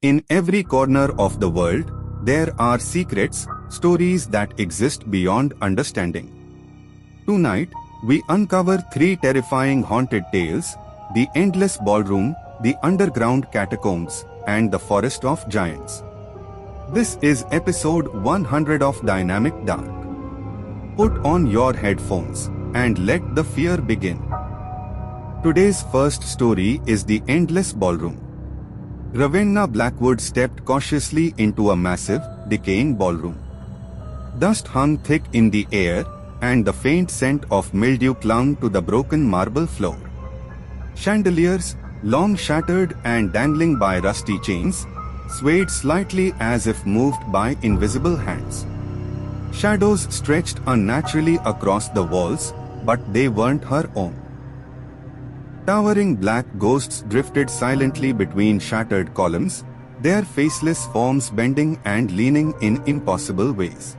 In every corner of the world, there are secrets, stories that exist beyond understanding. Tonight, we uncover three terrifying haunted tales: the Endless Ballroom, the Underground Catacombs, and the Forest of Giants. This is episode 100 of Dynamic Dark. Put on your headphones and let the fear begin. Today's first story is the Endless Ballroom. Ravenna Blackwood stepped cautiously into a massive, decaying ballroom. Dust hung thick in the air, and the faint scent of mildew clung to the broken marble floor. Chandeliers, long shattered and dangling by rusty chains, swayed slightly as if moved by invisible hands. Shadows stretched unnaturally across the walls, but they weren't her own. Towering black ghosts drifted silently between shattered columns, their faceless forms bending and leaning in impossible ways.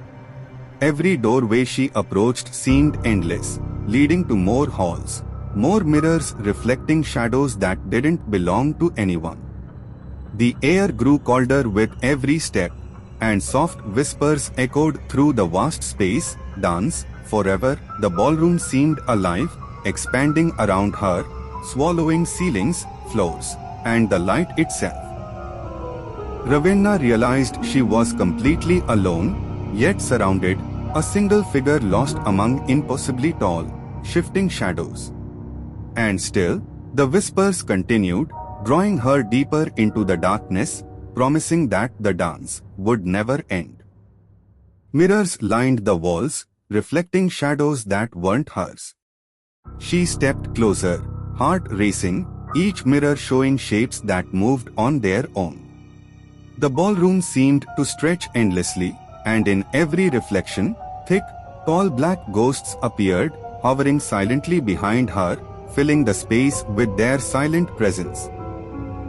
Every doorway she approached seemed endless, leading to more halls, more mirrors reflecting shadows that didn't belong to anyone. The air grew colder with every step, and soft whispers echoed through the vast space. Dance, forever. The ballroom seemed alive, expanding around her, swallowing ceilings, floors, and the light itself. Ravenna realized she was completely alone, yet surrounded, a single figure lost among impossibly tall, shifting shadows. And still, the whispers continued, drawing her deeper into the darkness, promising that the dance would never end. Mirrors lined the walls, reflecting shadows that weren't hers. She stepped closer, heart racing, each mirror showing shapes that moved on their own. The ballroom seemed to stretch endlessly, and in every reflection, thick, tall black ghosts appeared, hovering silently behind her, filling the space with their silent presence.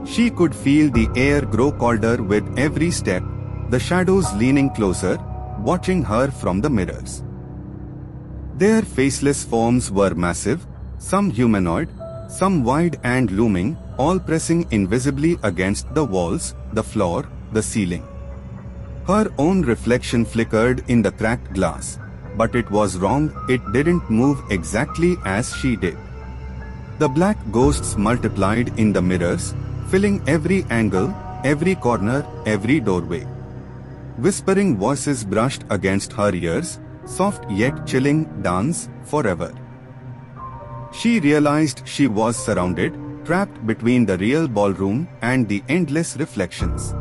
She could feel the air grow colder with every step, the shadows leaning closer, watching her from the mirrors. Their faceless forms were massive, some humanoid, some wide and looming, all pressing invisibly against the walls, the floor, the ceiling. Her own reflection flickered in the cracked glass, but it was wrong, it didn't move exactly as she did. The black ghosts multiplied in the mirrors, filling every angle, every corner, every doorway. Whispering voices brushed against her ears, soft yet chilling. Dance, forever. She realized she was surrounded, trapped between the real ballroom and the endless reflections.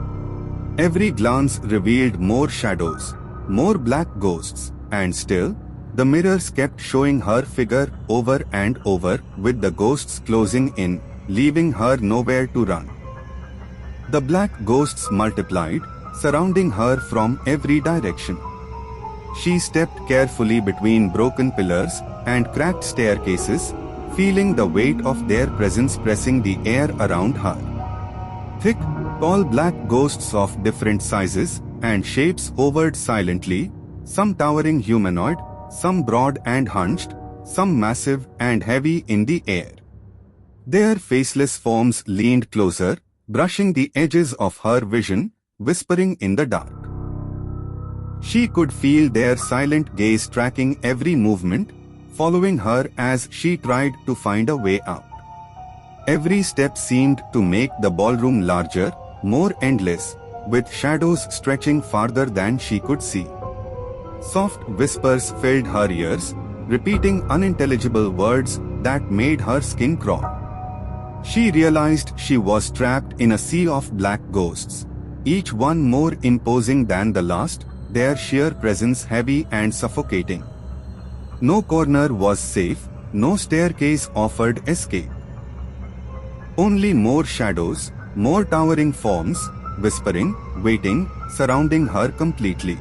Every glance revealed more shadows, more black ghosts, and still, the mirrors kept showing her figure over and over, with the ghosts closing in, leaving her nowhere to run. The black ghosts multiplied, surrounding her from every direction. She stepped carefully between broken pillars and cracked staircases, feeling the weight of their presence pressing the air around her. Thick, tall black ghosts of different sizes and shapes hovered silently, some towering humanoid, some broad and hunched, some massive and heavy in the air. Their faceless forms leaned closer, brushing the edges of her vision, whispering in the dark. She could feel their silent gaze tracking every movement, following her as she tried to find a way out. Every step seemed to make the ballroom larger, more endless, with shadows stretching farther than she could see. Soft whispers filled her ears, repeating unintelligible words that made her skin crawl. She realized she was trapped in a sea of black ghosts, each one more imposing than the last, their sheer presence heavy and suffocating. No corner was safe, no staircase offered escape. Only more shadows, more towering forms, whispering, waiting, surrounding her completely.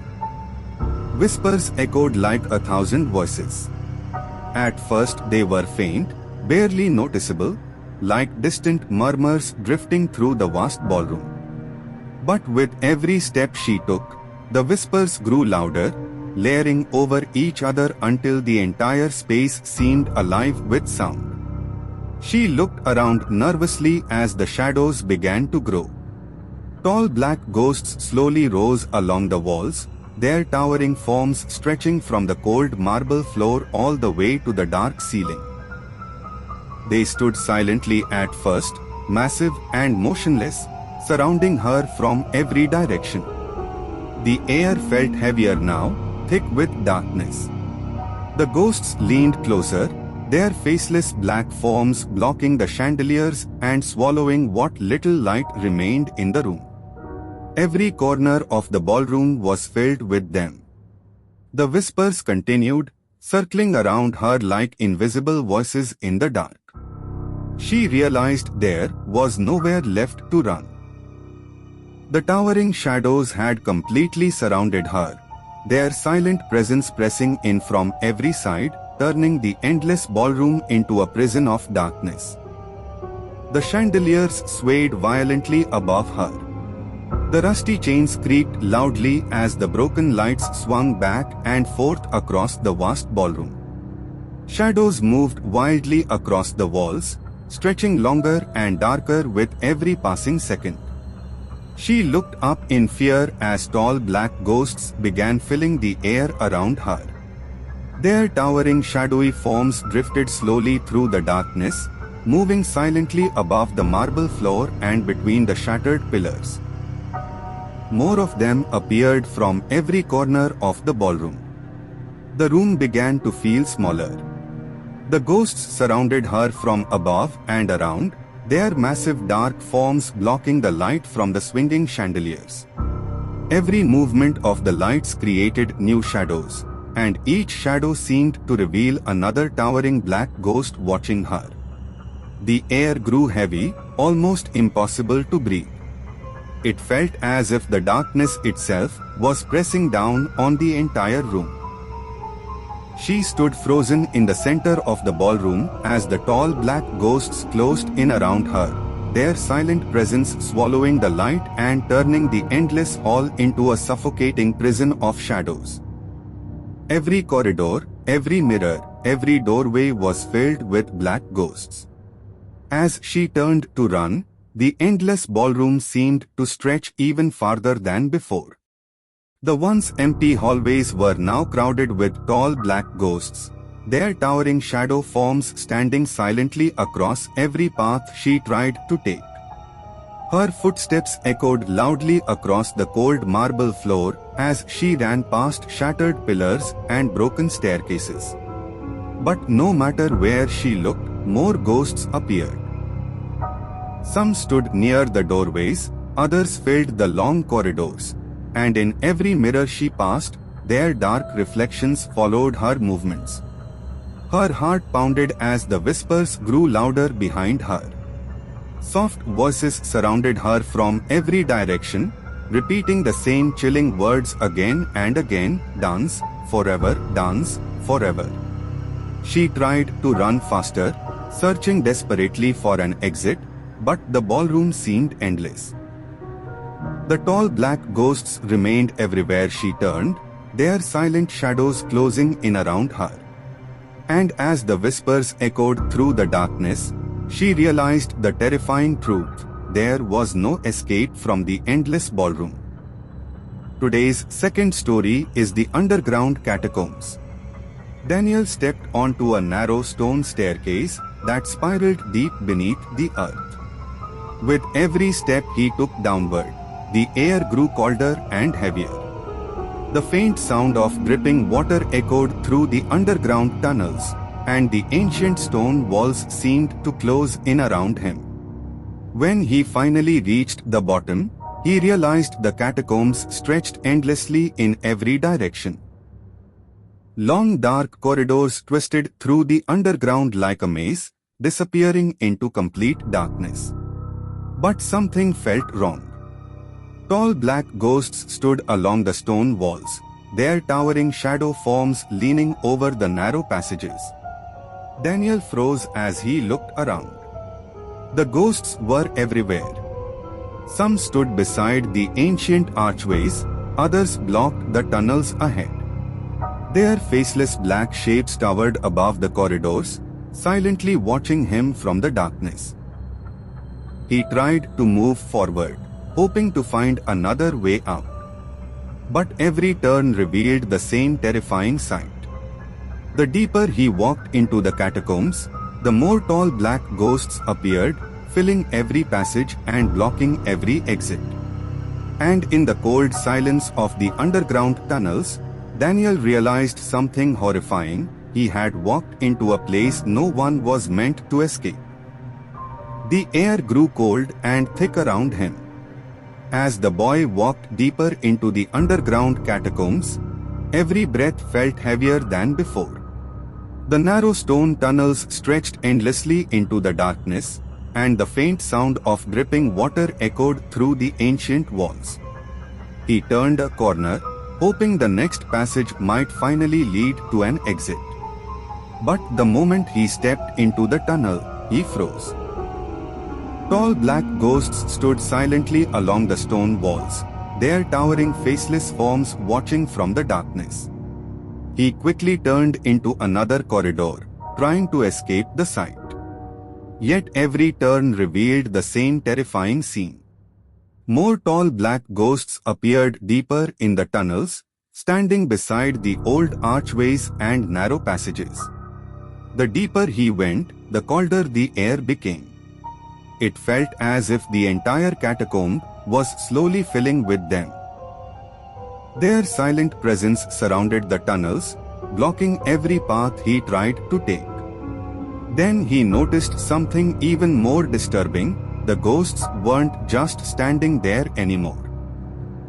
Whispers echoed like 1,000 voices. At first they were faint, barely noticeable, like distant murmurs drifting through the vast ballroom. But with every step she took, the whispers grew louder, layering over each other until the entire space seemed alive with sound. She looked around nervously as the shadows began to grow. Tall black ghosts slowly rose along the walls, their towering forms stretching from the cold marble floor all the way to the dark ceiling. They stood silently at first, massive and motionless, surrounding her from every direction. The air felt heavier now, thick with darkness. The ghosts leaned closer, their faceless black forms blocking the chandeliers and swallowing what little light remained in the room. Every corner of the ballroom was filled with them. The whispers continued, circling around her like invisible voices in the dark. She realized there was nowhere left to run. The towering shadows had completely surrounded her, their silent presence pressing in from every side, turning the endless ballroom into a prison of darkness. The chandeliers swayed violently above her. The rusty chains creaked loudly as the broken lights swung back and forth across the vast ballroom. Shadows moved wildly across the walls, stretching longer and darker with every passing second. She looked up in fear as tall black ghosts began filling the air around her. Their towering shadowy forms drifted slowly through the darkness, moving silently above the marble floor and between the shattered pillars. More of them appeared from every corner of the ballroom. The room began to feel smaller. The ghosts surrounded her from above and around, their massive dark forms blocking the light from the swinging chandeliers. Every movement of the lights created new shadows, and each shadow seemed to reveal another towering black ghost watching her. The air grew heavy, almost impossible to breathe. It felt as if the darkness itself was pressing down on the entire room. She stood frozen in the center of the ballroom as the tall black ghosts closed in around her, their silent presence swallowing the light and turning the endless hall into a suffocating prison of shadows. Every corridor, every mirror, every doorway was filled with black ghosts. As she turned to run, the endless ballroom seemed to stretch even farther than before. The once empty hallways were now crowded with tall black ghosts, their towering shadow forms standing silently across every path she tried to take. Her footsteps echoed loudly across the cold marble floor as she ran past shattered pillars and broken staircases. But no matter where she looked, more ghosts appeared. Some stood near the doorways, others filled the long corridors, and in every mirror she passed, their dark reflections followed her movements. Her heart pounded as the whispers grew louder behind her. Soft voices surrounded her from every direction, repeating the same chilling words again and again, dance forever, dance forever. She tried to run faster, searching desperately for an exit, but the ballroom seemed endless. The tall black ghosts remained everywhere she turned, their silent shadows closing in around her. And as the whispers echoed through the darkness, she realized the terrifying truth: there was no escape from the endless ballroom. Today's second story is the underground catacombs. Daniel stepped onto a narrow stone staircase that spiraled deep beneath the earth. With every step he took downward, the air grew colder and heavier. The faint sound of dripping water echoed through the underground tunnels, and the ancient stone walls seemed to close in around him. When he finally reached the bottom, he realized the catacombs stretched endlessly in every direction. Long dark corridors twisted through the underground like a maze, disappearing into complete darkness. But something felt wrong. Tall black ghosts stood along the stone walls, their towering shadow forms leaning over the narrow passages. Daniel froze as he looked around. The ghosts were everywhere. Some stood beside the ancient archways, others blocked the tunnels ahead. Their faceless black shapes towered above the corridors, silently watching him from the darkness. He tried to move forward, hoping to find another way out. But every turn revealed the same terrifying sight. The deeper he walked into the catacombs, the more tall black ghosts appeared, filling every passage and blocking every exit. And in the cold silence of the underground tunnels, Daniel realized something horrifying. He had walked into a place no one was meant to escape. The air grew cold and thick around him. As the boy walked deeper into the underground catacombs, every breath felt heavier than before. The narrow stone tunnels stretched endlessly into the darkness, and the faint sound of dripping water echoed through the ancient walls. He turned a corner, hoping the next passage might finally lead to an exit. But the moment he stepped into the tunnel, he froze. Tall black ghosts stood silently along the stone walls, their towering faceless forms watching from the darkness. He quickly turned into another corridor, trying to escape the sight. Yet every turn revealed the same terrifying scene. More tall black ghosts appeared deeper in the tunnels, standing beside the old archways and narrow passages. The deeper he went, the colder the air became. It felt as if the entire catacomb was slowly filling with them. Their silent presence surrounded the tunnels, blocking every path he tried to take. Then he noticed something even more disturbing. The ghosts weren't just standing there anymore.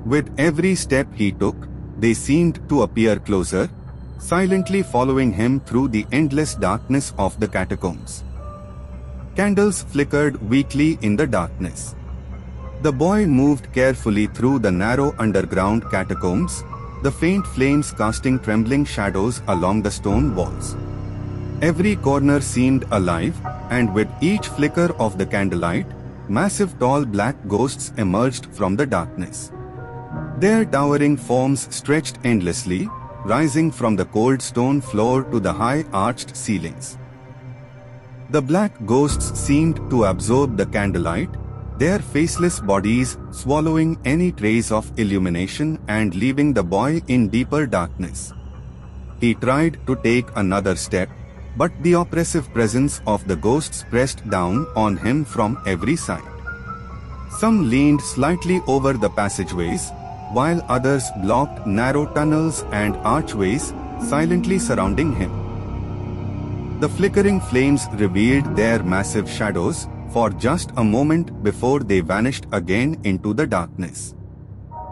With every step he took, they seemed to appear closer, silently following him through the endless darkness of the catacombs. Candles flickered weakly in the darkness. The boy moved carefully through the narrow underground catacombs, the faint flames casting trembling shadows along the stone walls. Every corner seemed alive, and with each flicker of the candlelight, massive tall black ghosts emerged from the darkness. Their towering forms stretched endlessly, rising from the cold stone floor to the high arched ceilings. The black ghosts seemed to absorb the candlelight, their faceless bodies swallowing any trace of illumination and leaving the boy in deeper darkness. He tried to take another step, but the oppressive presence of the ghosts pressed down on him from every side. Some leaned slightly over the passageways, while others blocked narrow tunnels and archways, silently surrounding him. The flickering flames revealed their massive shadows for just a moment before they vanished again into the darkness.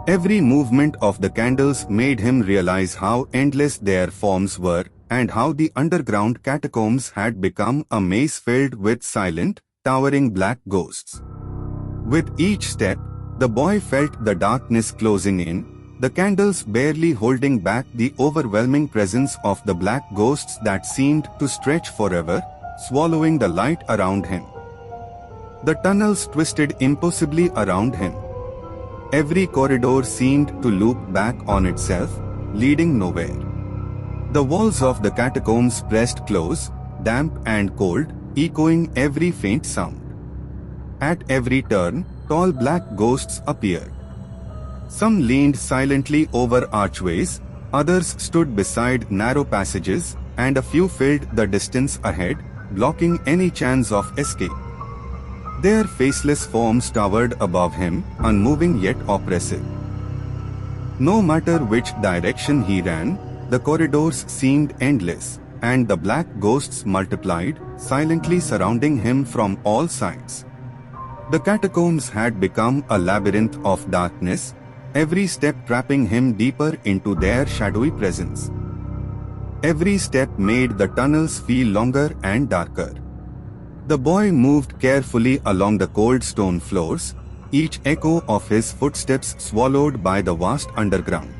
Every movement of the candles made him realize how endless their forms were, and how the underground catacombs had become a maze filled with silent, towering black ghosts. With each step, the boy felt the darkness closing in, the candles barely holding back the overwhelming presence of the black ghosts that seemed to stretch forever, swallowing the light around him. The tunnels twisted impossibly around him. Every corridor seemed to loop back on itself, leading nowhere. The walls of the catacombs pressed close, damp and cold, echoing every faint sound. At every turn, tall black ghosts appeared. Some leaned silently over archways, others stood beside narrow passages, and a few filled the distance ahead, blocking any chance of escape. Their faceless forms towered above him, unmoving yet oppressive. No matter which direction he ran, the corridors seemed endless, and the black ghosts multiplied, silently surrounding him from all sides. The catacombs had become a labyrinth of darkness, every step trapping him deeper into their shadowy presence. Every step made the tunnels feel longer and darker. The boy moved carefully along the cold stone floors, each echo of his footsteps swallowed by the vast underground.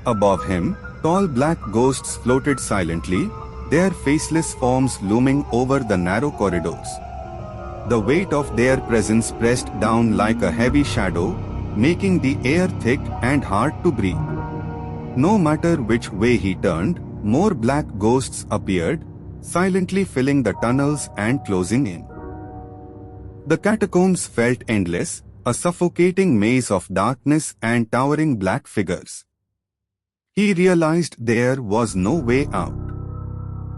Above him, tall black ghosts floated silently, their faceless forms looming over the narrow corridors. The weight of their presence pressed down like a heavy shadow, making the air thick and hard to breathe. No matter which way he turned, more black ghosts appeared, silently filling the tunnels and closing in. The catacombs felt endless, a suffocating maze of darkness and towering black figures. He realized there was no way out.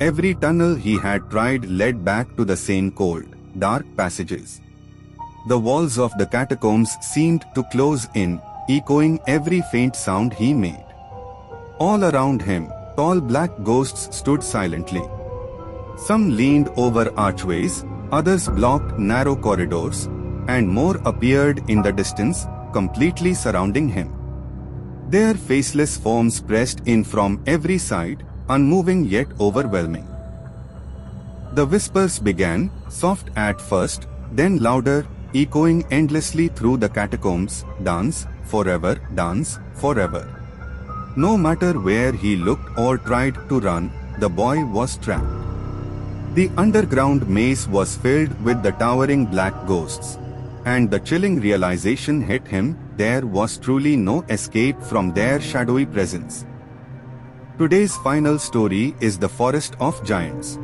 Every tunnel he had tried led back to the same cold, dark passages. The walls of the catacombs seemed to close in, echoing every faint sound he made. All around him, tall black ghosts stood silently. Some leaned over archways, others blocked narrow corridors, and more appeared in the distance, completely surrounding him. Their faceless forms pressed in from every side, unmoving yet overwhelming. The whispers began, soft at first, then louder, echoing endlessly through the catacombs, dance, forever, dance, forever. No matter where he looked or tried to run, the boy was trapped. The underground maze was filled with the towering black ghosts, and the chilling realization hit him, there was truly no escape from their shadowy presence. Today's final story is The Forest of Giants.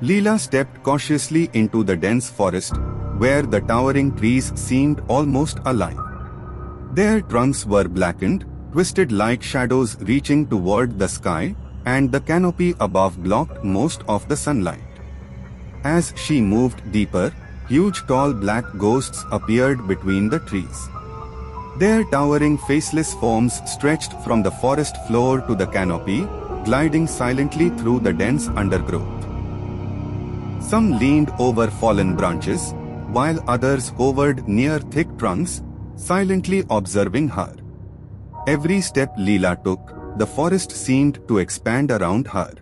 Leela stepped cautiously into the dense forest, where the towering trees seemed almost alive. Their trunks were blackened, twisted like shadows reaching toward the sky, and the canopy above blocked most of the sunlight. As she moved deeper, huge tall black ghosts appeared between the trees. Their towering faceless forms stretched from the forest floor to the canopy, gliding silently through the dense undergrowth. Some leaned over fallen branches, while others hovered near thick trunks, silently observing her. Every step Leela took, the forest seemed to expand around her.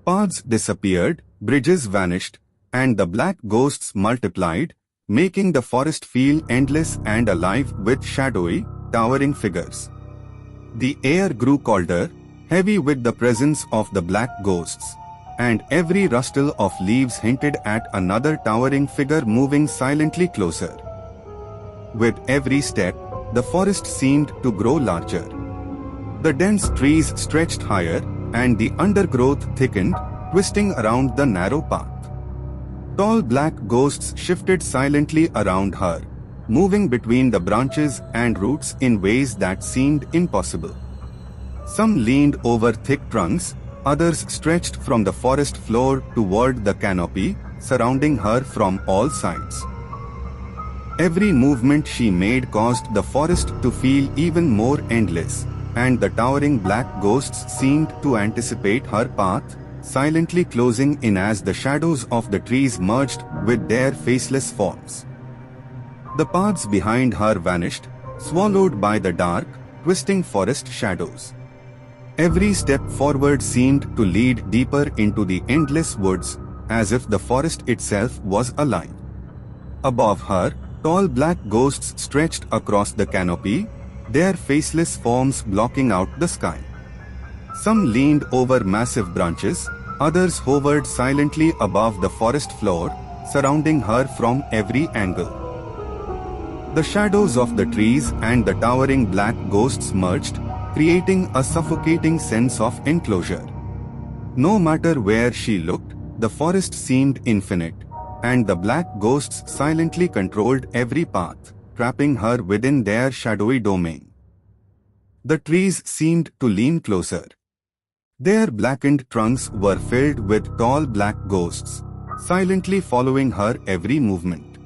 Paths disappeared, bridges vanished, and the black ghosts multiplied, making the forest feel endless and alive with shadowy, towering figures. The air grew colder, heavy with the presence of the black ghosts, and every rustle of leaves hinted at another towering figure moving silently closer. With every step, the forest seemed to grow larger. The dense trees stretched higher, and the undergrowth thickened, twisting around the narrow path. Tall black ghosts shifted silently around her, moving between the branches and roots in ways that seemed impossible. Some leaned over thick trunks, others stretched from the forest floor toward the canopy, surrounding her from all sides. Every movement she made caused the forest to feel even more endless, and the towering black ghosts seemed to anticipate her path, silently closing in as the shadows of the trees merged with their faceless forms. The paths behind her vanished, swallowed by the dark, twisting forest shadows. Every step forward seemed to lead deeper into the endless woods, as if the forest itself was alive. Above her, tall black ghosts stretched across the canopy, their faceless forms blocking out the sky. Some leaned over massive branches, others hovered silently above the forest floor, surrounding her from every angle. The shadows of the trees and the towering black ghosts merged, creating a suffocating sense of enclosure. No matter where she looked, the forest seemed infinite, and the black ghosts silently controlled every path, trapping her within their shadowy domain. The trees seemed to lean closer. Their blackened trunks were filled with tall black ghosts, silently following her every movement.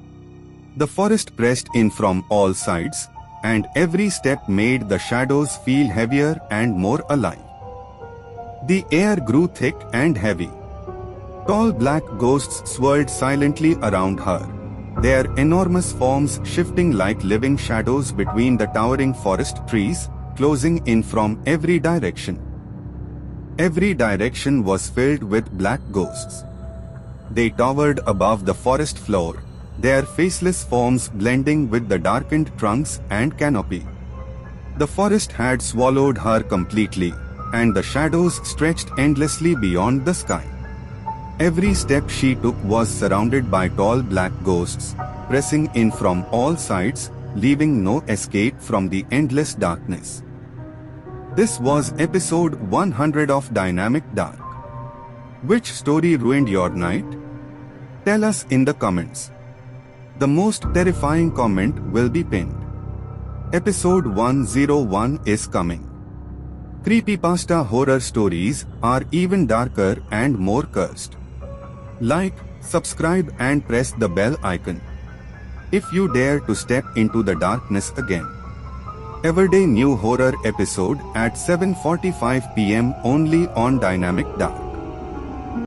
The forest pressed in from all sides, and every step made the shadows feel heavier and more alive. The air grew thick and heavy. Tall black ghosts swirled silently around her, their enormous forms shifting like living shadows between the towering forest trees, closing in from every direction. Every direction was filled with black ghosts. They towered above the forest floor, their faceless forms blending with the darkened trunks and canopy. The forest had swallowed her completely, and the shadows stretched endlessly beyond the sky. Every step she took was surrounded by tall black ghosts, pressing in from all sides, leaving no escape from the endless darkness. This was episode 100 of Dynamic Dark. Which story ruined your night? Tell us in the comments. The most terrifying comment will be pinned. Episode 101 is coming. Creepypasta horror stories are even darker and more cursed. Like, subscribe and press the bell icon if you dare to step into the darkness again. Everyday new horror episode at 7:45 p.m. only on Dynamic Dark.